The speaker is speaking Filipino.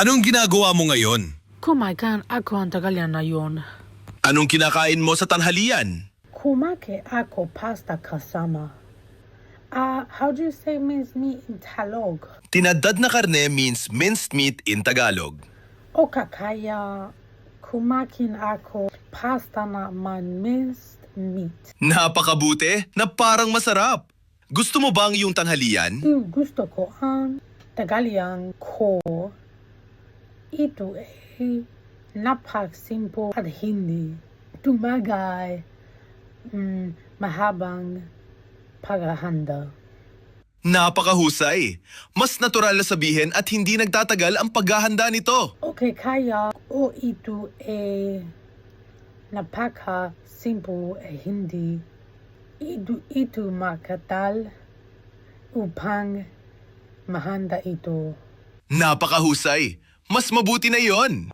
Anong ginagawa mo ngayon? Kumain ako ang tagalyan na yun. Anong kinakain mo sa tanghalian? Kumake ako pasta kasama. How do you say minced meat in Tagalog? Tinadad na karne means minced meat in Tagalog. O kaya kumakin ako pasta na man minced meat. Napakabuti na parang masarap. Gusto mo bang yung tanghalian? Gusto ko ang tagalyan ko. Ito ay napakasimple at hindi tumagay mahabang paghahanda. Napakahusay. Mas natural na sabihin at hindi nagtatagal ang paghahanda nito. Okay, kaya ito ay napaka-simple at hindi ito makatal upang mahanda ito. Napakahusay. Mas mabuti na yon.